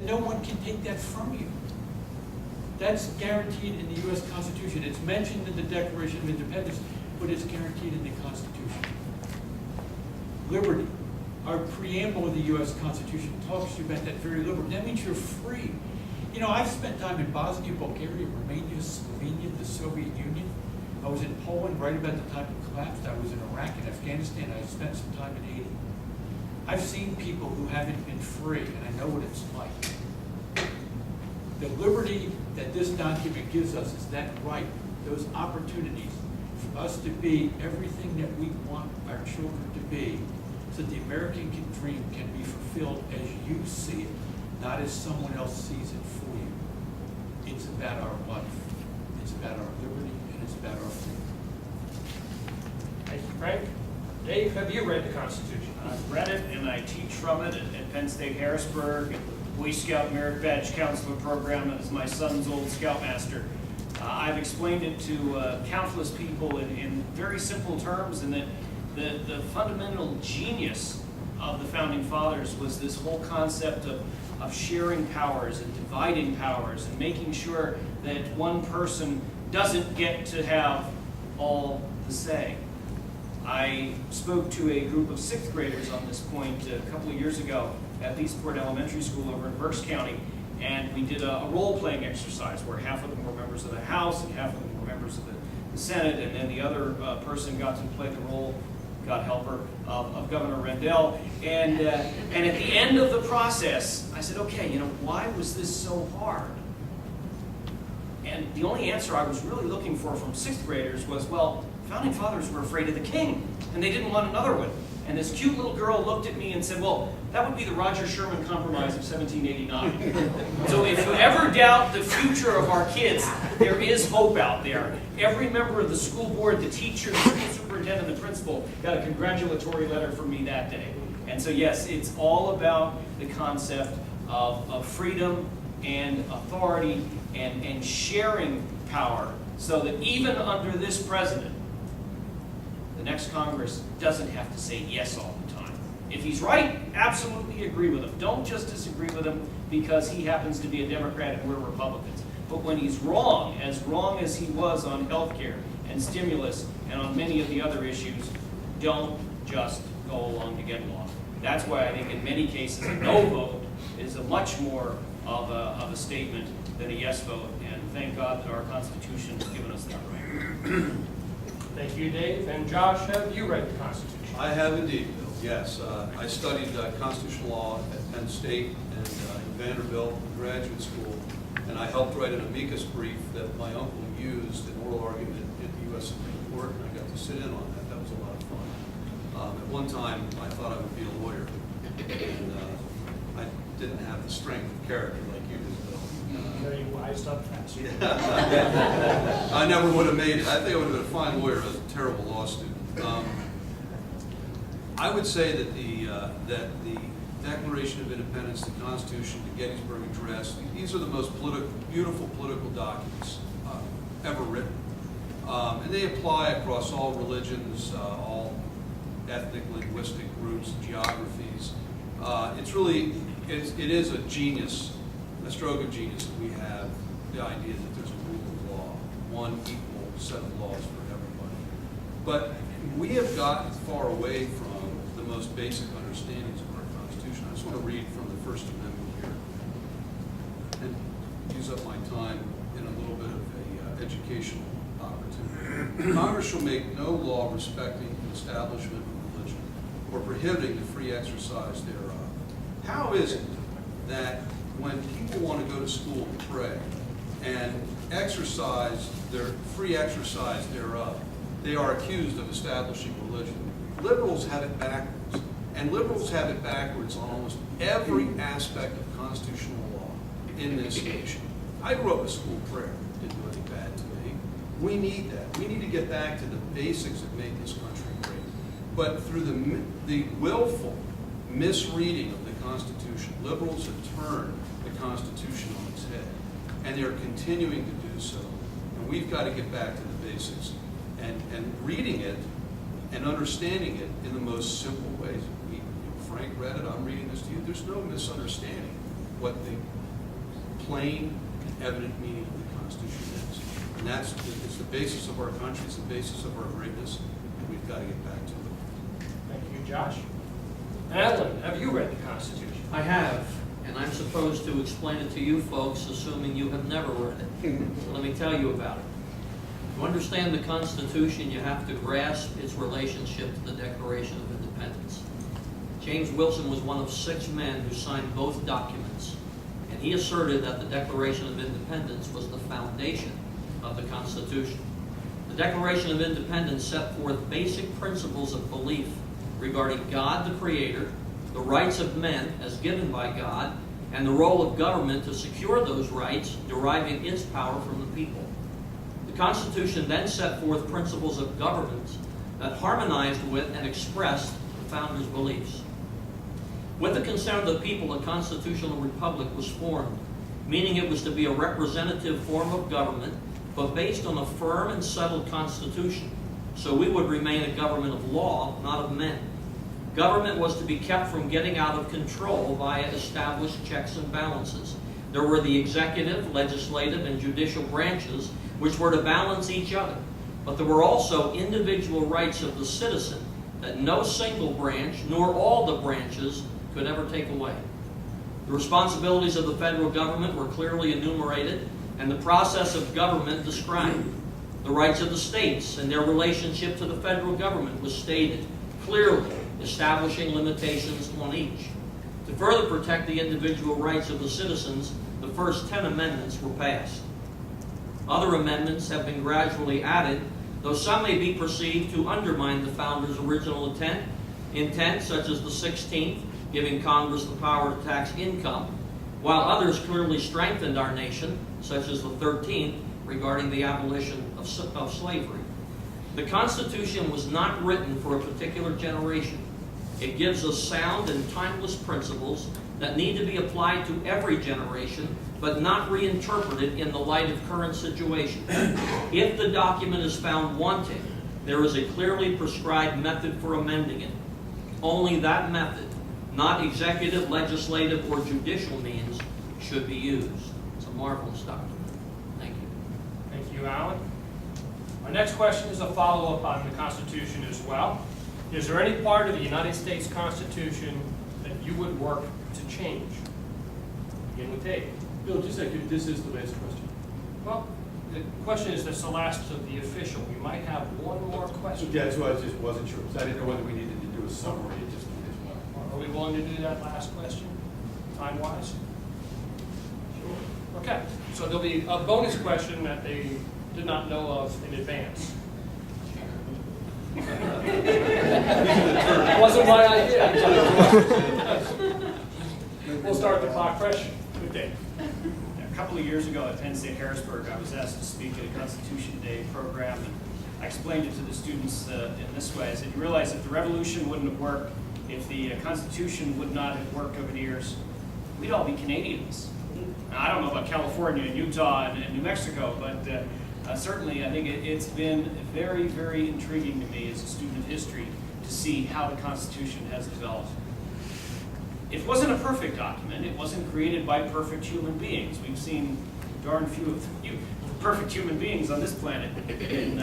No one can take that from you. That's guaranteed in the U.S. Constitution. It's mentioned in the Declaration of Independence, but it's guaranteed in the Constitution. Liberty. Our preamble of the U.S. Constitution talks to you about that very liberty. That means you're free. You know, I've spent time in Bosnia, Bulgaria, Romania, Slovenia, the Soviet Union. I was in Poland right about the time it collapsed. I was in Iraq and Afghanistan. I spent some time in Haiti. I've seen people who haven't been free, and I know what it's like. The liberty that this document gives us is that right, those opportunities for us to be everything that we want our children to be, so that the American dream can be fulfilled as you see it, not as someone else sees it for you. It's about our life. It's about our liberty, and it's about our freedom. Thank you, Frank. Dave, have you read the Constitution? I've read it, and I teach from it at Penn State Harrisburg, at the Boy Scout Merit Badge Counselor Program, as my son's old Scoutmaster. I've explained it to countless people in very simple terms, and that the fundamental genius of the Founding Fathers was this whole concept of sharing powers and dividing powers and making sure that one person doesn't get to have all the say. I spoke to a group of 6th graders on this point a couple of years ago at Eastport Elementary School over in Berks County, and we did a role-playing exercise where half of them were members of the House and half of them were members of the Senate, and then the other person got to play the role, God help her, of Governor Rendell. And at the end of the process, I said, okay, you know, why was this so hard? And the only answer I was really looking for from 6th graders was, well, Founding Fathers were afraid of the king, and they didn't want another one. And this cute little girl looked at me and said, well, that would be the Roger Sherman Compromise of 1789. So if you ever doubt the future of our kids, there is hope out there. Every member of the school board, the teacher, the school superintendent, the principal got a congratulatory letter from me that day. And so yes, it's all about the concept of freedom and authority and sharing power, so that even under this president, the next Congress doesn't have to say yes all the time. If he's right, absolutely agree with him. Don't just disagree with him because he happens to be a Democrat and we're Republicans. But when he's wrong as he was on health care and stimulus and on many of the other issues, don't just go along to get along. That's why I think in many cases a no vote is a much more of a statement than a yes vote. And thank God that our Constitution has given us that right. Thank you, Dave. And Josh, have you read the Constitution? I have indeed, Bill. Yes. I studied constitutional law at Penn State and in Vanderbilt graduate school, and I helped write an amicus brief that my uncle used in oral argument at the U.S. Supreme Court, and I got to sit in on that. That was a lot of fun. At one time, I thought I would be a lawyer, and I didn't have the strength of character like you did, Bill. You wised up fast. Yeah. I never would have made it. I think I would have been a fine lawyer as a terrible law student. I would say that the Declaration of Independence, the Constitution, the Gettysburg Address, these are the most beautiful political documents ever written. And they apply across all religions, all ethnic, linguistic groups, geographies. It is a genius, a stroke of genius that we have the idea that there's a rule of law, one equal set of laws for everybody. But we have gotten far away from the most basic understandings of our Constitution. I just want to read from the First Amendment here and use up my time in a little bit of an educational opportunity. Congress shall make no law respecting the establishment of religion or prohibiting the free exercise thereof. How is it that when people want to go to school and pray and exercise their free exercise thereof, they are accused of establishing religion? Liberals have it backwards, and liberals have it backwards on almost every aspect of constitutional law in this nation. I grew up with school prayer. It didn't do anything bad to me. We need that. We need to get back to the basics that made this country great. But through the willful misreading of the Constitution, liberals have turned the Constitution on its head, and they're continuing to do so. And we've got to get back to the basics and reading it and understanding it in the most simple ways. Frank read it, I'm reading this to you. There's no misunderstanding. what the plain and evident meaning of the Constitution is. And it's the basis of our country, it's the basis of our greatness, and we've got to get back to it. Thank you, Josh. Alan, have you read the Constitution? I have, and I'm supposed to explain it to you folks, assuming you have never read it. So let me tell you about it. To understand the Constitution, you have to grasp its relationship to the Declaration of Independence. James Wilson was one of 6 men who signed both documents, and he asserted that the Declaration of Independence was the foundation of the Constitution. The Declaration of Independence set forth basic principles of belief regarding God the Creator, the rights of men as given by God, and the role of government to secure those rights, deriving its power from the people. The Constitution then set forth principles of government that harmonized with and expressed the founders' beliefs. With the consent of the people, a constitutional republic was formed, meaning it was to be a representative form of government, but based on a firm and settled constitution, so we would remain a government of law, not of men. Government was to be kept from getting out of control via established checks and balances. There were the executive, legislative, and judicial branches, which were to balance each other. But there were also individual rights of the citizen that no single branch, nor all the branches, could ever take away. The responsibilities of the federal government were clearly enumerated, and the process of government described. The rights of the states and their relationship to the federal government was stated clearly, establishing limitations on each. To further protect the individual rights of the citizens, the first 10 amendments were passed. Other amendments have been gradually added, though some may be perceived to undermine the founders' original intent, such as the 16th, giving Congress the power to tax income, while others clearly strengthened our nation, such as the 13th, regarding the abolition of slavery. The Constitution was not written for a particular generation. It gives us sound and timeless principles that need to be applied to every generation, but not reinterpreted in the light of current situations. If the document is found wanting, there is a clearly prescribed method for amending it. Only that method, not executive, legislative, or judicial means, should be used. It's a marvelous document. Thank you. Thank you, Alan. Our next question is a follow-up on the Constitution as well. Is there any part of the United States Constitution that you would work to change? Begin with Dave. Bill, just a second, this is the last question. Well, the question is that's the last of the official. We might have one more question. Yeah, so I just wasn't sure, because I didn't know whether we needed to do a summary, just as well. Are we willing to do that last question, time-wise? Sure. Okay, so there'll be a bonus question that they did not know of in advance. It wasn't my idea. We'll start the clock fresh with Dave. A couple of years ago at Penn State Harrisburg, I was asked to speak at a Constitution Day program, and I explained it to the students in this way. I said, you realize if the revolution wouldn't have worked, if the Constitution would not have worked over the years, we'd all be Canadians. Now, I don't know about California and Utah and New Mexico, but certainly I think it's been very, very intriguing to me as a student of history to see how the Constitution has developed. It wasn't a perfect document. It wasn't created by perfect human beings. We've seen darn few of perfect human beings on this planet in